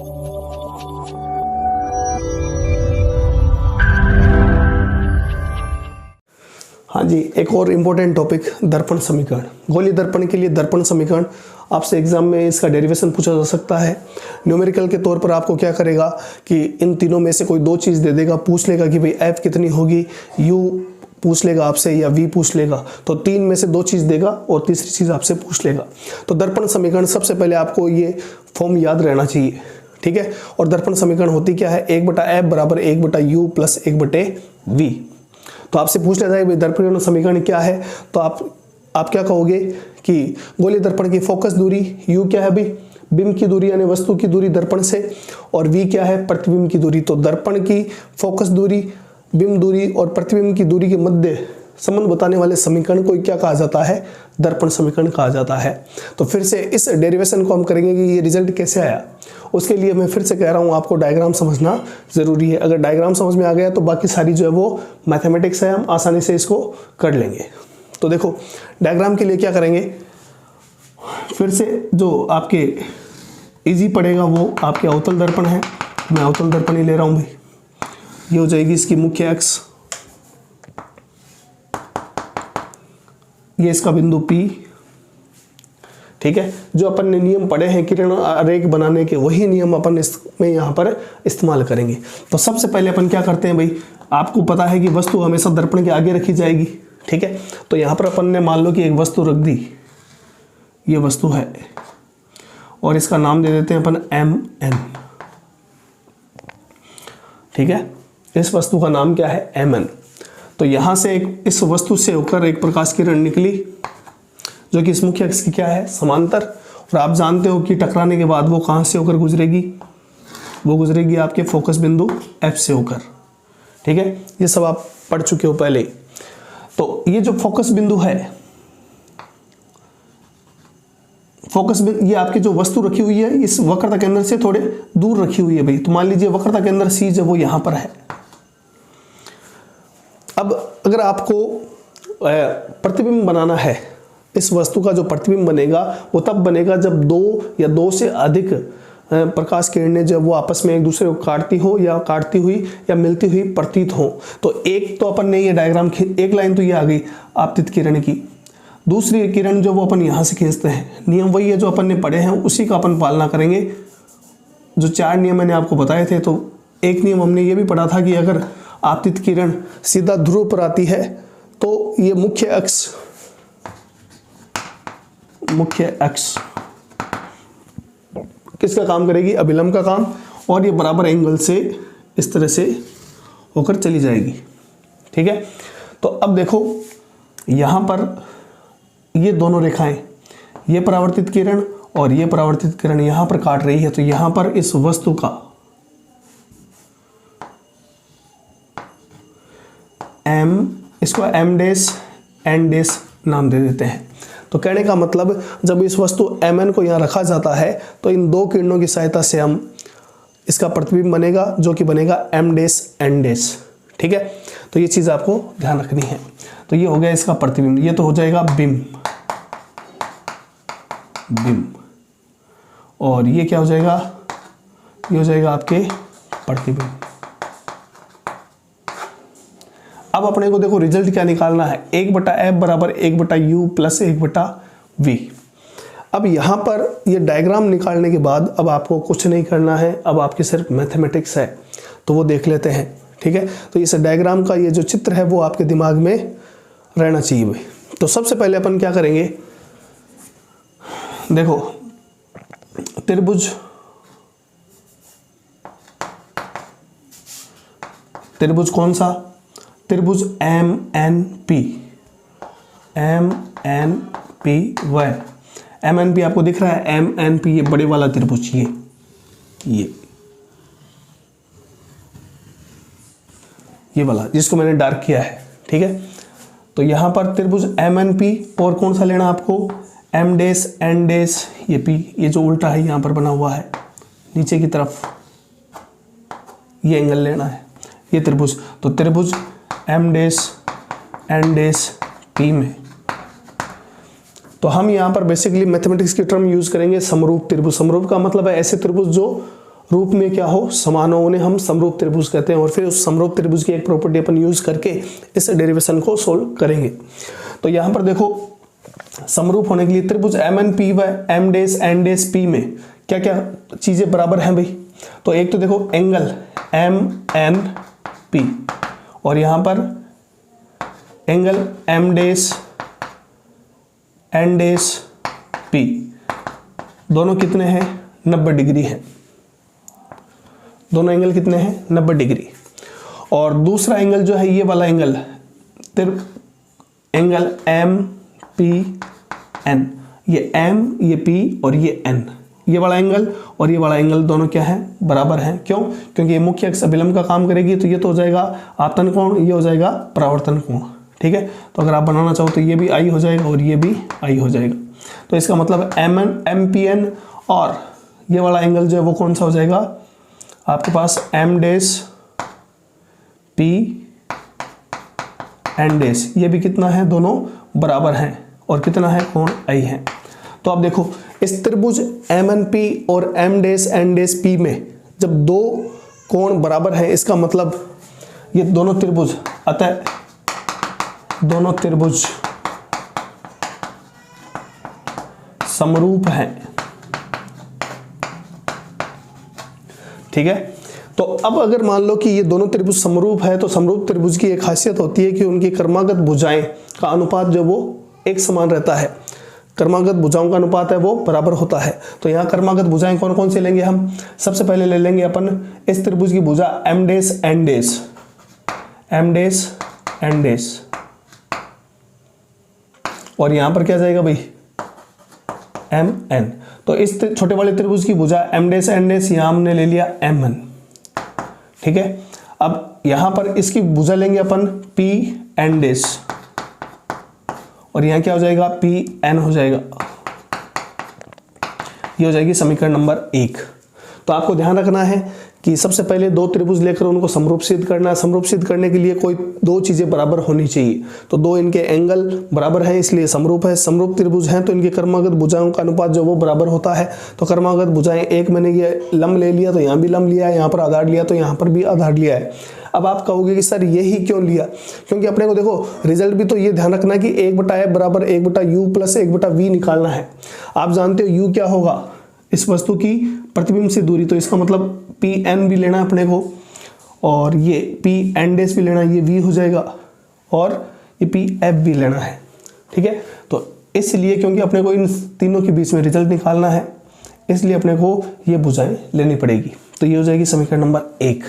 हाँ जी, एक और इम्पोर्टेंट टॉपिक दर्पण समीकरण। गोलीय दर्पण के लिए दर्पण समीकरण आपसे एग्जाम में इसका डेरिवेशन पूछा जा सकता है। न्यूमेरिकल के तौर पर आपको क्या करेगा कि इन तीनों में से कोई दो चीज़ दे देगा, पूछ लेगा कि भाई f कितनी होगी, u पूछ लेगा आपसे या v पूछ लेगा, तो तीन में से दो चीज़ देगा और तीसरी चीज़ आपसे पूछ लेगा। तो दर्पण समीकरण सबसे पहले आपको ये फॉर्म याद रहना चाहिए, ठीक है। और दर्पण समीकरण होती क्या है, 1/f बराबर 1/u प्लस 1/v। तो आपसे पूछ लेता है भाई दर्पण समीकरण क्या है, तो आप क्या कहोगे कि गोलीय दर्पण की फोकस दूरी u क्या है भाई, बिंब की दूरी यानी वस्तु की दूरी दर्पण से, और v क्या है, प्रतिबिंब की दूरी। तो दर्पण की फोकस दूरी, बिंब दूरी और प्रतिबिंब की दूरी के मध्य संबंध बताने वाले समीकरण को क्या कहा जाता है, दर्पण समीकरण कहा जाता है। तो फिर से इस डेरिवेशन को हम करेंगे कि ये रिजल्ट कैसे आया। उसके लिए मैं फिर से कह रहा हूँ आपको डायग्राम समझना जरूरी है। अगर डायग्राम समझ में आ गया तो बाकी सारी जो है वो मैथमेटिक्स है, हम आसानी से इसको कर लेंगे। तो देखो डायग्राम के लिए क्या करेंगे, फिर से जो आपके इजी पड़ेगा वो आपके अवतल दर्पण है। मैं अवतल दर्पण ही ले रहा हूँ भाई। ये हो जाएगी इसकी मुख्य अक्ष, ये इसका बिंदु P, ठीक है। जो अपन ने नियम पढ़े हैं किरण आरेख बनाने के, वही नियम अपन इसमें यहाँ पर इस्तेमाल करेंगे। तो सबसे पहले अपन क्या करते हैं भाई, आपको पता है कि वस्तु हमेशा दर्पण के आगे रखी जाएगी, ठीक है। तो यहाँ पर अपन ने मान लो कि एक वस्तु रख दी, ये वस्तु है और इसका नाम दे देते हैं अपन mn, ठीक है। इस वस्तु का नाम क्या है, mn। तो यहाँ से इस वस्तु से होकर एक प्रकाश किरण निकली जो कि इस मुख्य अक्ष की क्या है, समांतर। और आप जानते हो कि टकराने के बाद वो कहाँ से होकर गुजरेगी, वो गुजरेगी आपके फोकस बिंदु F से होकर, ठीक है। ये सब आप पढ़ चुके हो पहले। तो ये जो फोकस बिंदु है, फोकस बिंदु ये आपकी जो वस्तु रखी हुई है इस वक्रता केंद्र से थोड़े दूर रखी हुई है भाई। तो मान लीजिए वक्रता केंद्र C जो वो यहाँ पर है। अब अगर आपको प्रतिबिंब बनाना है, इस वस्तु का जो प्रतिबिंब बनेगा वो तब बनेगा जब दो या दो से अधिक प्रकाश किरणें जब वो आपस में एक दूसरे को काटती हो या काटती हुई या मिलती हुई प्रतीत हो। तो एक तो अपन ने ये डायग्राम, एक लाइन तो ये आ गई आपतित किरण की। दूसरी किरण जो वो अपन यहाँ से खींचते हैं, नियम वही है जो अपन ने पढ़े हैं, उसी का अपन पालना करेंगे। जो 4 नियम मैंने आपको बताए थे, तो एक नियम हमने ये भी पढ़ा था कि अगर आपतित किरण सीधा ध्रुव पर आती है तो ये मुख्य अक्ष किसका काम करेगी, अभिलंब का काम, और ये बराबर एंगल से इस तरह से होकर चली जाएगी, ठीक है। तो अब देखो यहाँ पर ये दोनों रेखाएं, ये परावर्तित किरण और ये परावर्तित किरण यहाँ पर काट रही है। तो यहाँ पर इस वस्तु का इसको m डैश n डैश नाम दे देते हैं। तो कहने का मतलब जब इस वस्तु mn को यहाँ रखा जाता है तो इन दो किरणों की सहायता से हम इसका प्रतिबिंब बनेगा जो कि बनेगा m डैश n डैश, ठीक है। तो ये चीज़ आपको ध्यान रखनी है। तो ये हो गया इसका प्रतिबिंब, ये तो हो जाएगा बिंब, और ये क्या हो जाएगा, ये हो जाएगा आपके प्रतिबिंब। अब अपने को देखो रिजल्ट क्या निकालना है, 1/f बराबर 1/u प्लस 1/v। अब यहाँ पर ये डायग्राम निकालने के बाद अब आपको कुछ नहीं करना है, अब आपकी सिर्फ मैथमेटिक्स है, तो वो देख लेते हैं, ठीक है। तो इस डायग्राम का ये जो चित्र है वो आपके दिमाग में रहना चाहिए भाई। तो सबसे पहले अपन क्या करेंगे, देखो त्रिभुज कौन सा, त्रिभुज MNP वह MNP आपको दिख रहा है, MNP ये बड़े वाला त्रिभुज, ये वाला जिसको मैंने डार्क किया है, ठीक है। तो यहाँ पर त्रिभुज MNP और कौन सा लेना आपको, M डैश N डैश ये P, ये जो उल्टा है यहाँ पर बना हुआ है नीचे की तरफ, ये एंगल लेना है, ये त्रिभुज। तो त्रिभुज M dash N dash P में तो हम यहाँ पर बेसिकली मैथमेटिक्स की टर्म यूज करेंगे समरूप त्रिभुज। समरूप का मतलब है ऐसे त्रिभुज जो रूप में क्या हो, समान हो, उन्हें हम समरूप त्रिभुज कहते हैं। और फिर उस समरूप त्रिभुज की एक प्रॉपर्टी अपन यूज करके इस डेरिवेशन को सोल्व करेंगे। तो यहाँ पर देखो समरूप होने के लिए त्रिभुज एम एन पी व M dash N dash P में क्या क्या चीजें बराबर हैं भाई। तो एक तो देखो एंगल एम एन पी और यहां पर angle M dash N dash P, दोनों कितने हैं 90 डिग्री है। दोनों एंगल कितने हैं 90 डिग्री। और दूसरा एंगल जो है ये वाला angle angle M P N, ये एम ये पी और ये एन, ये वाला एंगल और ये वाला एंगल दोनों क्या है बराबर हैं। क्यों? क्योंकि ये मुख्य अक्ष अभिलंब का काम करेगी। तो ये तो हो जाएगा आपतन कोण, ये हो जाएगा परावर्तन कोण। ठीक है, तो अगर आप बनाना चाहो तो ये भी आई हो जाएगा और ये भी आई हो जाएगा। तो इसका मतलब M N M P N और ये वाला एंगल जो है वो कौन सा हो जाएगा आपके पास एम डेस पी एन डेस, ये भी कितना है दोनों बराबर हैं और कितना है कोण आई है। तो आप देखो इस त्रिभुज एम एन पी और M dash N dash P में जब दो कोण बराबर हैं इसका मतलब ये दोनों त्रिभुज, अतः दोनों त्रिभुज समरूप हैं। ठीक है, तो अब अगर मान लो कि ये दोनों त्रिभुज समरूप है तो समरूप त्रिभुज की एक खासियत होती है कि उनकी क्रमागत भुजाएं का अनुपात जो वो एक समान रहता है। क्रमागत भुजाओं का अनुपात है वो बराबर होता है। तो यहाँ क्रमागत भुजाएं कौन कौन से लेंगे हम, सबसे पहले ले लेंगे अपन इस त्रिभुज की भुजा एम डेस एन डेस, एम डेस एन डेस, और यहां पर क्या जाएगा भाई एम एन। तो इस छोटे वाले त्रिभुज की भुजा एम डेस एन डेस यहां हमने ले लिया एम एन। ठीक है, अब यहां पर इसकी भुजा लेंगे अपन पी एन डेस और यहां क्या हो जाएगा पी एन हो जाएगा। ये हो जाएगी समीकरण नंबर 1। तो आपको ध्यान रखना है कि सबसे पहले दो त्रिभुज लेकर उनको समरूप सिद्ध करना है। समरूप सिद्ध करने के लिए कोई दो चीजें बराबर होनी चाहिए। तो दो इनके एंगल बराबर हैं इसलिए समरूप है। समरूप त्रिभुज हैं तो इनके क्रमागत भुजाओं का अनुपात जो वो बराबर होता है। तो क्रमागत भुजाएं एक, मैंने ये लंब ले लिया तो यहाँ भी लंब लिया है, यहाँ पर आधार लिया तो यहाँ पर भी आधार लिया है। अब आप कहोगे कि सर यही क्यों लिया, क्योंकि अपने को देखो रिजल्ट भी तो ये ध्यान रखना है कि 1/f बराबर 1/u प्लस 1/v निकालना है। आप जानते हो u क्या होगा, इस वस्तु की प्रतिबिंब से दूरी। तो इसका मतलब पी एन भी लेना अपने को और ये पी एन डेस भी लेना, ये v हो जाएगा और ये पी एफ भी लेना है। ठीक है, तो इसलिए क्योंकि अपने को इन तीनों के बीच में रिजल्ट निकालना है इसलिए अपने को ये भुजाएं लेनी पड़ेगी। तो ये हो जाएगी समीकरण नंबर 1।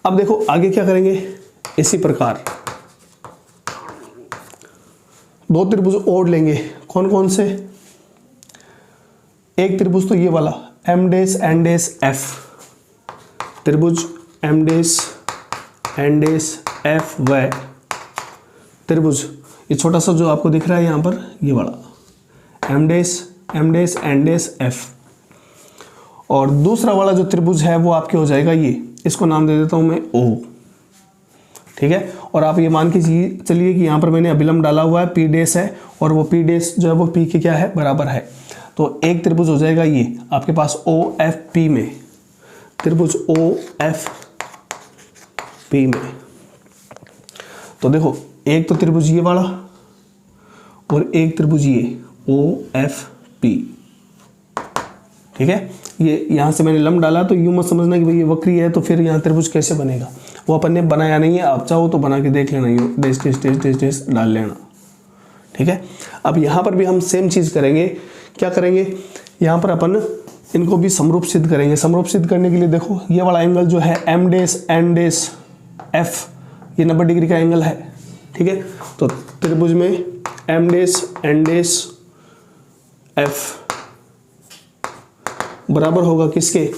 अब देखो आगे क्या करेंगे, इसी प्रकार दो त्रिभुज और लेंगे। कौन कौन से, एक त्रिभुज तो ये वाला M dash N dash F, त्रिभुज M dash N dash F व त्रिभुज ये छोटा सा जो आपको दिख रहा है यहाँ पर ये वाला M dash N dash F, और दूसरा वाला जो त्रिभुज है वो आपके हो जाएगा ये, इसको नाम दे देता हूँ मैं ओ। ठीक है, और आप ये मान के चलिए कि यहाँ पर मैंने अभिलंब डाला हुआ है पी डेस है और वो पी डेस जो है वो पी के क्या है बराबर है। तो एक त्रिभुज हो जाएगा ये आपके पास ओ एफ पी में, त्रिभुज ओ एफ पी में। तो देखो एक तो त्रिभुज ये वाला और एक त्रिभुज ये ओ एफ पी। ठीक है, ये यहाँ से मैंने लंब डाला तो यूं मत समझना कि भाई ये वक्री है तो फिर यहाँ त्रिभुज कैसे बनेगा, वो अपन ने बनाया नहीं है। आप चाहो तो बना के देख लेना, यूं डेस डेस डेस डेस डेस डाल लेना। ठीक है, अब यहाँ पर भी हम सेम चीज़ करेंगे। क्या करेंगे, यहाँ पर अपन इनको भी समरूप सिद्ध करेंगे। समरूप सिद्ध करने के लिए देखो ये वाला एंगल जो है M dash N dash F, ये 90 डिग्री का एंगल है। ठीक है, तो त्रिभुज में M dash N dash F बराबर होगा किसके,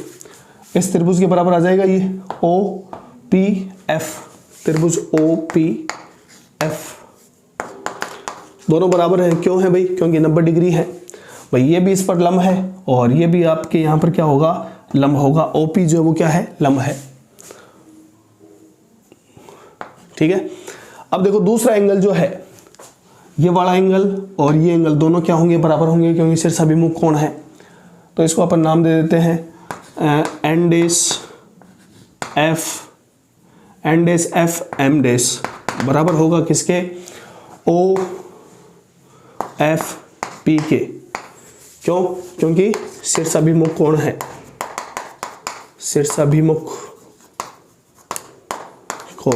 इस त्रिभुज के बराबर आ जाएगा ये ओ पी एफ, त्रिभुज ओ पी एफ। दोनों बराबर हैं, क्यों है भाई, क्योंकि 90 डिग्री है भाई। ये भी इस पर लंब है और ये भी आपके यहाँ पर क्या होगा लंब होगा। ओपी जो है वो क्या है लंब है। ठीक है, अब देखो दूसरा एंगल जो है ये वाला एंगल और ये एंगल दोनों क्या होंगे बराबर होंगे, क्योंकि शीर्षाभिमुख कोण है। तो इसको अपन नाम दे देते हैं एन डेस एफ एम डेस बराबर होगा किसके, ओ एफ पी के। क्यों? क्योंकि शीर्षाभिमुख कोण है, शीर्षाभिमुख कोण।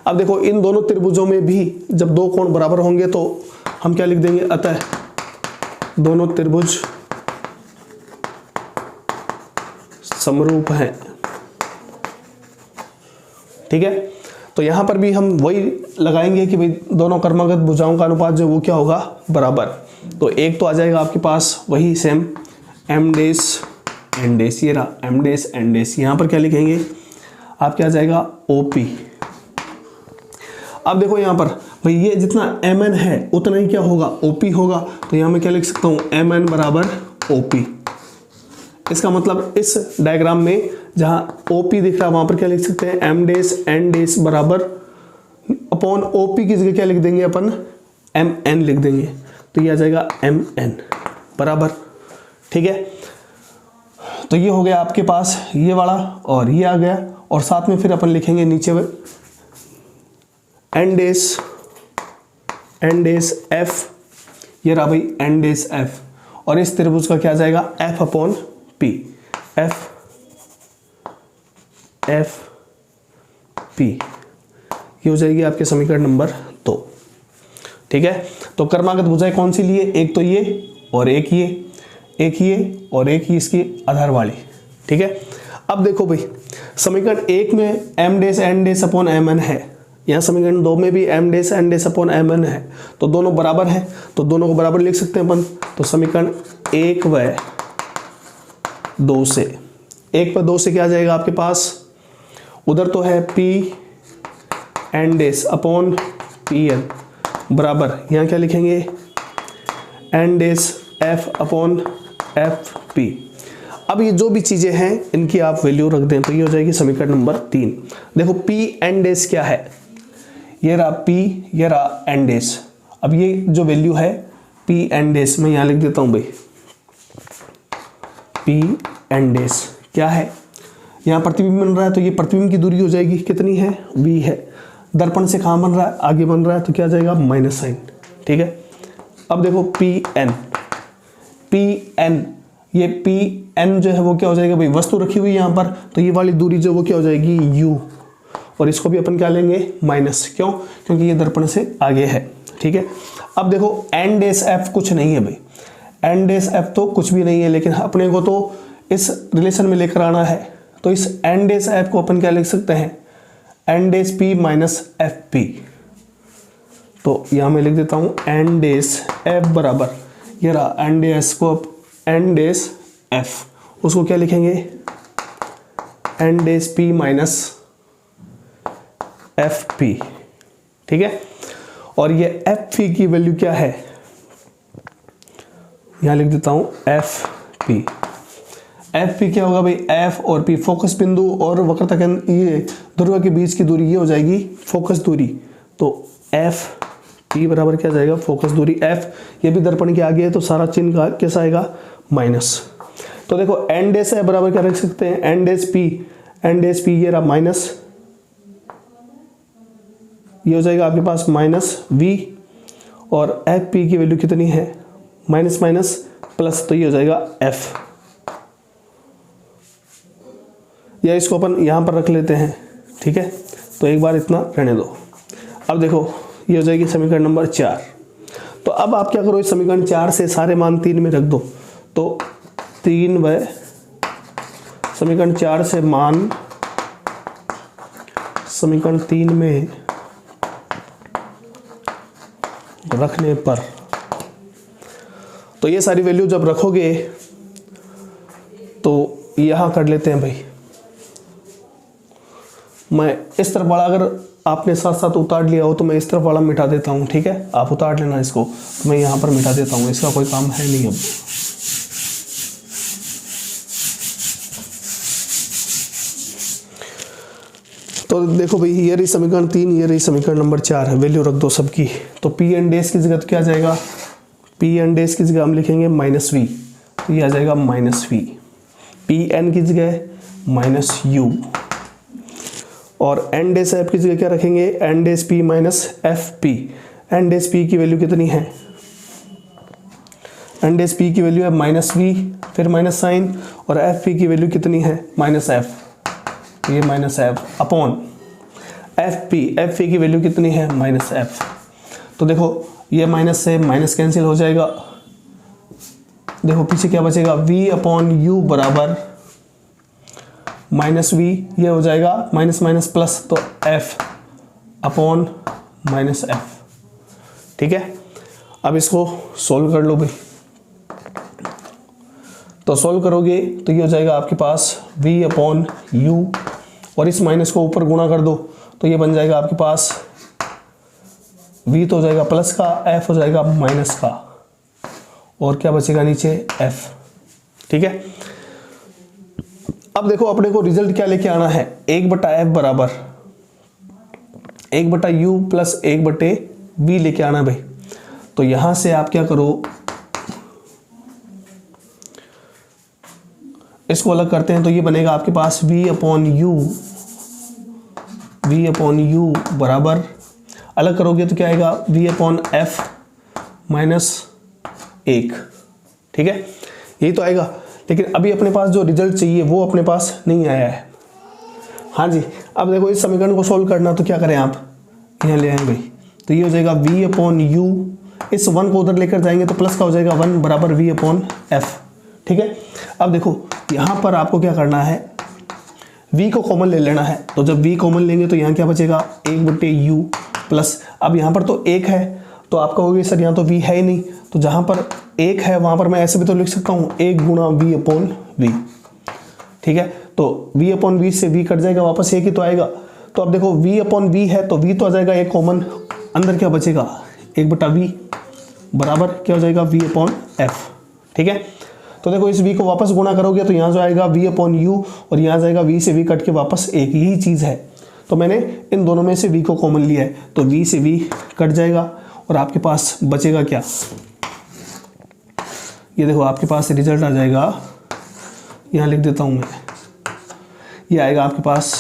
अब देखो इन दोनों त्रिभुजों में भी जब दो कोण बराबर होंगे तो हम क्या लिख देंगे, अतः दोनों त्रिभुज समरूप हैं। ठीक है, तो यहां पर भी हम वही लगाएंगे कि भाई दोनों कर्मगत भुजाओं का अनुपात जो वो क्या होगा, बराबर। तो एक तो आ जाएगा आपके पास वही सेम एम डेस एन डेस, ये रहा एम डेस एन डेस। यहां पर क्या लिखेंगे आप, क्या आ जाएगा ओपी। अब देखो यहां पर भाई ये जितना एम एन है उतना ही क्या होगा, ओपी होगा। तो यहां मैं क्या लिख सकता हूं, एम एन बराबर ओपी। इसका मतलब इस डायग्राम में जहां ओपी दिख रहा है वहां पर क्या लिख सकते हैं, एम डेस एन डेस बराबर अपॉन ओपी की जगह क्या लिख देंगे अपन, एम एन लिख देंगे। तो ये आ जाएगा एम एन बराबर। ठीक है, तो ये हो गया आपके पास ये वाला और ये आ गया, और साथ में फिर अपन लिखेंगे नीचे एन डेस एफ, ये रहा भाई एन डेस एफ, और इस त्रिभुज का क्या आ जाएगा, F upon P, F P. ये हो जाएगी आपके समीकरण नंबर 2। ठीक है, तो कर्मागत भुजाएं कौन सी लिए, एक तो ये और एक ये, एक ये और एक ही इसकी आधार वाली। ठीक है, अब देखो भाई समीकरण 1 में M dash N dash upon M N है, यहाँ समीकरण 2 में भी M dash N dash upon M N है, तो दोनों बराबर हैं, तो दोनों को बराबर लिख सकते हैं अपन। तो समीकरण 1 व 2 से, 1 व 2 से क्या आ जाएगा आपके पास, उधर तो है P N dash upon P N बराबर, यहाँ क्या लिखेंगे N dash F upon F P. अब ये जो भी चीज़ें हैं इनकी आप वैल्यू रख दें तो ये हो जाएगी समीकरण नंबर 3। देखो पी एन डेस क्या है, ये रहा पी, ये रहा एन डेस। अब ये जो वैल्यू है पी एन डेस मैं यहाँ लिख देता हूँ भाई, पी एन डेस क्या है, यहाँ प्रतिबिंब बन रहा है तो ये प्रतिबिंब की दूरी हो जाएगी कितनी है, v है। दर्पण से कहाँ बन रहा है, आगे बन रहा है, तो क्या आ जाएगा माइनस साइन। ठीक है, अब देखो पी एन, ये पी एन जो है वो क्या हो जाएगा भाई, वस्तु रखी हुई है यहाँ पर, तो ये वाली दूरी जो वो क्या हो जाएगी u, और इसको भी अपन क्या लेंगे माइनस। क्यों? क्योंकि ये दर्पण से आगे है। ठीक है, अब देखो एन डेस एफ कुछ नहीं है भाई, एन डेस एफ तो कुछ भी नहीं है, लेकिन अपने को तो इस रिलेशन में लेकर आना है। तो इस एन डेस एफ को अपन क्या लिख सकते हैं, N dash P minus F P. तो यहाँ मैं लिख देता हूँ एन डेस एफ बराबर, ये रहा एन डेस को एन डेस एफ, उसको क्या लिखेंगे N dash P minus F P. ठीक है, और ये एफ पी की वैल्यू क्या है, यहाँ लिख देता हूँ एफ पी। एफ पी क्या होगा भाई, एफ और पी फोकस बिंदु और वक्रता केंद्र ये ध्रुव के बीच की दूरी ये हो जाएगी फोकस दूरी। तो एफ पी बराबर क्या जाएगा, फोकस दूरी एफ, ये भी दर्पण के आगे है तो सारा चिन्ह का कैसा आएगा, माइनस। तो देखो एन डेस है बराबर क्या रख सकते हैं, एन डेस पी ये रहा माइनस, ये हो जाएगा आपके पास माइनस वी, और एफ पी की वैल्यू कितनी है, माइनस माइनस प्लस, तो ये हो जाएगा एफ, या इसको अपन यहाँ पर रख लेते हैं। ठीक है, तो एक बार इतना रहने दो। अब देखो ये हो जाएगी समीकरण नंबर 4। तो अब आप क्या करो, इस समीकरण 4 से सारे मान 3 में रख दो, तो 3 व समीकरण 4 से मान समीकरण 3 में रखने पर, तो ये सारी वैल्यू जब रखोगे तो यहां कर लेते हैं भाई, मैं इस तरफ वाला अगर आपने साथ साथ उतार लिया हो तो मैं इस तरफ वाला मिटा देता हूं। ठीक है, आप उतार लेना इसको, तो मैं यहां पर मिटा देता हूं, इसका कोई काम है नहीं अब। तो देखो भाई ये रही समीकरण 3, ये रही समीकरण नंबर 4, वैल्यू रख दो सबकी। तो पी एन डेस की जगह क्या आ जाएगा, पी एन डेस की जगह हम लिखेंगे माइनस वी, तो ये आ जाएगा माइनस वी, पी एन की जगह माइनस यू, और एन डेस एफ की जगह क्या रखेंगे, N dash P minus F P. N dash P की वैल्यू कितनी है, एन डेस पी की वैल्यू है माइनस वी, फिर माइनस साइन, और एफ पी की वैल्यू कितनी है माइनस एफ, ये minus F upon F P की वैल्यू कितनी है माइनस एफ। तो देखो ये माइनस से माइनस कैंसिल हो जाएगा, देखो पीछे क्या बचेगा, v अपॉन यू बराबर माइनस वी, ये हो जाएगा माइनस माइनस प्लस, तो f अपॉन माइनस एफ। ठीक है, अब इसको सोल्व कर लो भाई। तो सोल्व करोगे तो ये हो जाएगा आपके पास v अपॉन यू, और इस माइनस को ऊपर गुणा कर दो तो ये बन जाएगा आपके पास v तो हो जाएगा प्लस का, f हो जाएगा माइनस का, और क्या बचेगा नीचे f। ठीक है, अब देखो अपने को रिजल्ट क्या लेके आना है, 1/f बराबर 1/u प्लस 1/v लेके आना भाई। तो यहां से आप क्या करो, इसको अलग करते हैं तो ये बनेगा आपके पास v अपॉन यू बराबर, अलग करोगे तो क्या आएगा v अपॉन एफ माइनस 1। ठीक है, यही तो आएगा, लेकिन अभी अपने पास जो रिजल्ट चाहिए वो अपने पास नहीं आया है। हाँ जी, अब देखो इस समीकरण को सोल्व करना तो क्या करें आप, यहाँ ले आए भाई, तो ये हो जाएगा v अपॉन यू, इस 1 को उधर लेकर जाएंगे तो प्लस का हो जाएगा 1 बराबर v अपॉन एफ। ठीक है, अब देखो यहाँ पर आपको क्या करना है, v को कॉमन ले लेना है, तो जब v कॉमन लेंगे तो यहाँ क्या बचेगा 1/u प्लस, अब यहाँ पर तो 1 है तो आप कहोगे सर यहाँ तो v है ही नहीं, तो जहाँ पर 1 है वहाँ पर मैं ऐसे भी तो लिख सकता हूँ 1 गुणा v अपॉन वी। ठीक है, तो v अपॉन वी से v कट जाएगा, वापस 1 ही तो आएगा। तो अब देखो v अपॉन वी है तो v तो आ जाएगा एक कॉमन, अंदर क्या बचेगा 1/v बराबर क्या हो जाएगा v अपॉन एफ। ठीक है, तो देखो इस v को वापस गुणा करोगे तो यहाँ जो आएगा v अपॉन यू, और यहाँ जाएगा v से v कट के वापस 1, यही चीज़ है। तो मैंने इन दोनों में से v को कॉमन लिया है, तो v से v कट जाएगा और आपके पास बचेगा क्या, ये देखो आपके पास रिजल्ट आ जाएगा, यहाँ लिख देता हूँ मैं, ये आएगा आपके पास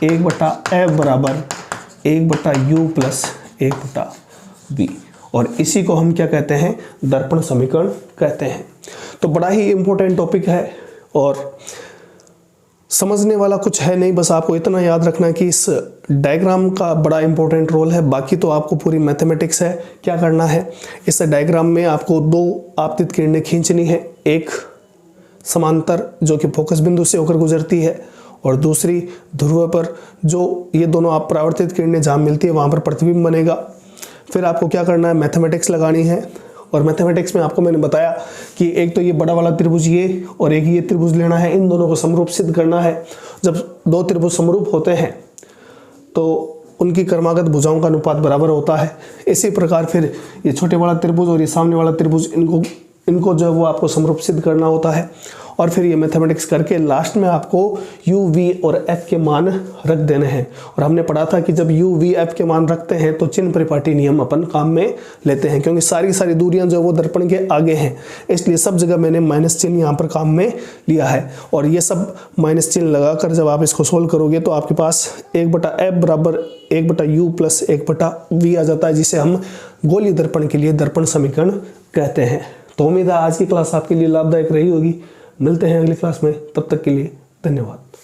1/f बराबर 1/u प्लस 1/v, और इसी को हम क्या कहते हैं, दर्पण समीकरण कहते हैं। तो बड़ा ही इम्पोर्टेंट टॉपिक है और समझने वाला कुछ है नहीं, बस आपको इतना याद रखना है कि इस डायग्राम का बड़ा इंपॉर्टेंट रोल है, बाकी तो आपको पूरी मैथमेटिक्स है। क्या करना है, इस डायग्राम में आपको 2 आपतित किरणें खींचनी है, एक समांतर जो कि फोकस बिंदु से होकर गुजरती है, और दूसरी ध्रुव पर, जो ये दोनों आप परावर्तित किरणें जहाँ मिलती है वहाँ पर प्रतिबिंब बनेगा। फिर आपको क्या करना है, मैथमेटिक्स लगानी है, और मैथमेटिक्स में आपको मैंने बताया कि एक तो ये बड़ा वाला त्रिभुज ये और एक ये त्रिभुज लेना है, इन दोनों को समरूप सिद्ध करना है। जब 2 त्रिभुज समरूप होते हैं तो उनकी क्रमागत भुजाओं का अनुपात बराबर होता है। इसी प्रकार फिर ये छोटे वाला त्रिभुज और ये सामने वाला त्रिभुज, इनको जो है वो आपको समरूप सिद्ध करना होता है, और फिर ये मैथमेटिक्स करके लास्ट में आपको u, v और f के मान रख देने हैं। और हमने पढ़ा था कि जब u, v, f के मान रखते हैं तो चिन्ह परिपाटी नियम अपन काम में लेते हैं, क्योंकि सारी दूरियां जो है वो दर्पण के आगे हैं, इसलिए सब जगह मैंने माइनस चिन्ह यहाँ पर काम में लिया है। और ये सब माइनस चिन्ह लगाकर जब आप इसको सोल्व करोगे तो आपके पास 1/f बराबर 1/u प्लस 1/v आ जाता है, जिसे हम गोलीय दर्पण के लिए दर्पण समीकरण कहते हैं। तो उम्मीद है आज की क्लास आपके लिए लाभदायक रही होगी। मिलते हैं अगली क्लास में, तब तक के लिए धन्यवाद।